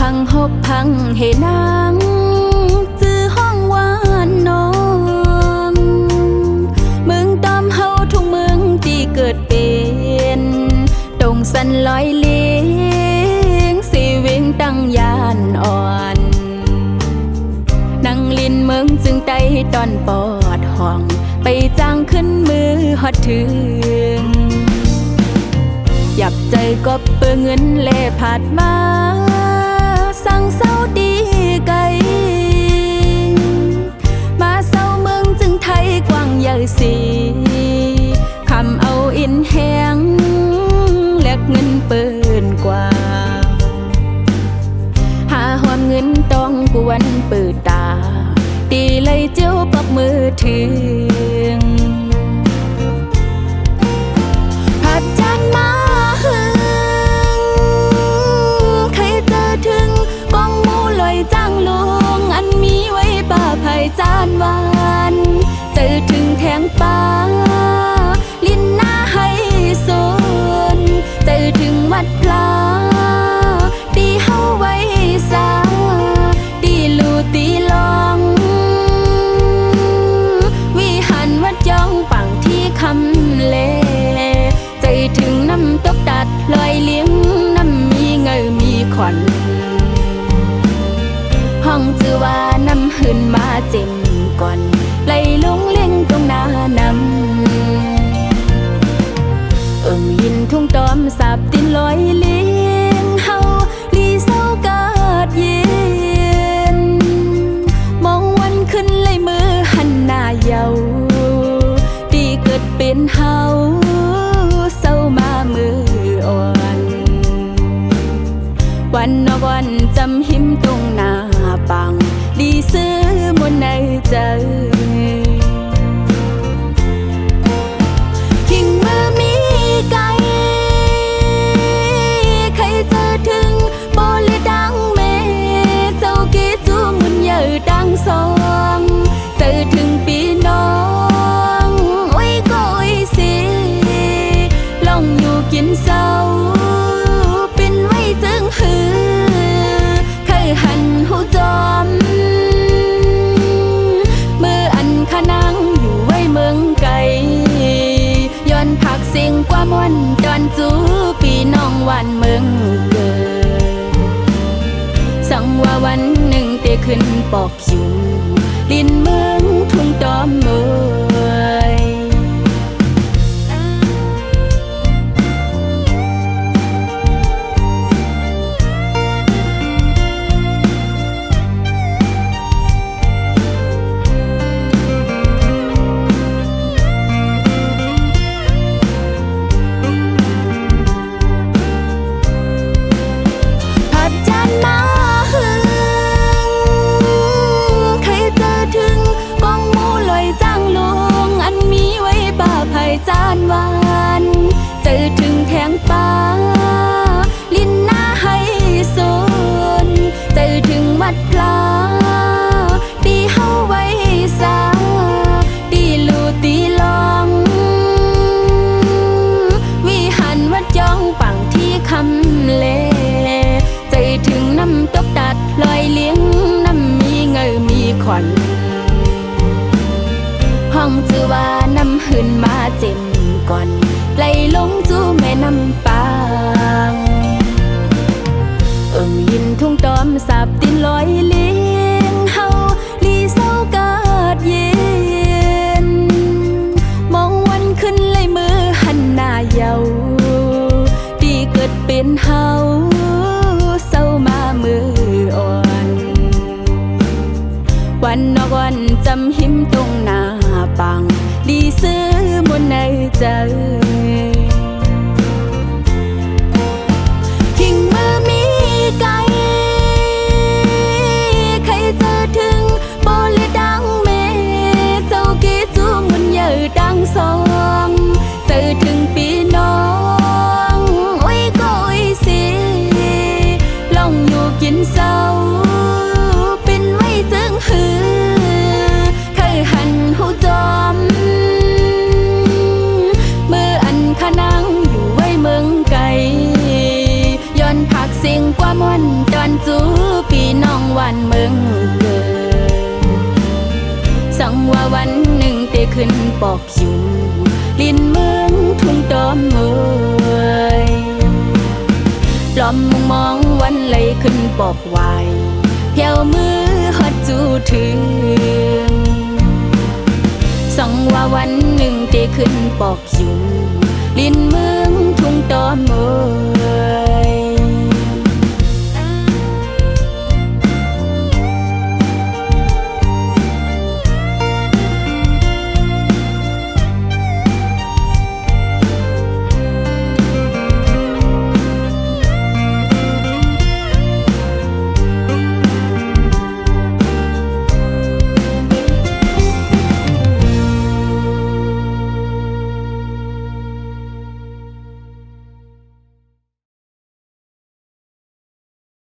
พังหบพังเหนางจื้อห้องวานน้องเมืองตอมเฮาทุกเมืองที่เกิดเป็นตรงสันลอยเลี้ยงสีวิ่งตั้งยานอ่อนนั่งลินเมืองจึงไตตอนปอดห้องไปจ้างขึ้นมือฮอดถึงหยับใจก็เปื้อเงินเล่ผาดมาสั่งเศร้าดีไกลมาเศร้าเมืองจึงไทยกว้างใหญ่สีคำเอาอินแหงแลกเงินเปินกว่าหาหอมเงินต้องกวนเปิดตาตีเลยเจ้าปักมือถึงผัดจานมาหึงใครเจอถึงกองมูลอยจ้างลวงอันมีไว้ป่าไผ่จานหวานเจอถึงแทงป่าลิ้นหน้าให้สนเจอถึงวัดพลาตีเฮาไว้สาตีลูตีลองวิหารวัดยองปังที่คำเลใจถึงน้ำตกตัดลอยเลี้ยงน้ำมีเงยมีขวัญห้องจือว่าน้ำหืนมาเจ็มก่อนไหลลงเลี้ยงตรงหน้านำยินทุ่งตอมสาบตินลอยเลี้ยงเฮาลีเศร้ากาดเย็นมองวันขึ้นเลยมือหันหน้าเยาดีเกิดเป็นเฮาเศร้ามามืออ่อนวันนวันจำหิมตรงหน้าปังดีซื้อมนในใจทิ้งมือมีไกลใครเจอถึงโบเลดังเมเจ้ากีจูมุนเยอดังสองเจอถึงปีน้องโอ้ยก็โอ้ยสิลองอยู่กินเศร้าเป็นไว้จึงหือเคยหันหูจอมเมื่ออันขนังอยู่ไว้เมืองไกลย้อนผักเสียงกว่าม่วนดอนจูปีน้องวันเมืองเกิดสั่งว่าวันหนึ่งเตะขึ้นปอกอยู่ดินเมืองทุ่งตอมเมยจานหวานเจอถึงแทงป่าลิ้นหน้าให้สนเจอถึงวัดพลาตีเฮาไว้สาตีลูตีลองวิหารวัดยองปังที่คำเลใจถึงน้ำตกตัดลอยเลี้ยงน้ำมีเงยมีขวัญห้องจือว่าน้ำหืนมาเจ็มก่อนไหลลงจูแม่น้ำปางยินทุ่งตอมสาบตินลอยเลี้ยงเฮาลีเศร้ากาดเย็นมองวันขึ้นเลยมือหันหน้าเยาดีเกิดเป็นเฮาเศร้ามามืออ่อนวันนอกวันจำหิมตรงหน้าปังดีซื้อมนในใจทิ้งมือมีไกลใครเจอถึงโบเลดังเมเจ้ากีจูมุนเยอดังสองเจอถึงปีน้องโอ้ยก็โอ้ยสิลองอยู่กินเศร้าเป็นไว้จึงหือเคยหันหูจอม ขึ้นปอกอยู่ลินเมืองทุ่งตอมเมยปลอมมองวันไหลขึ้นปอกไวเพียวมือฮอดจูถึงส่องว่าวันหนึ่งได้ขึ้นปอกอยู่ลินเมืองทุ่งตอมเมย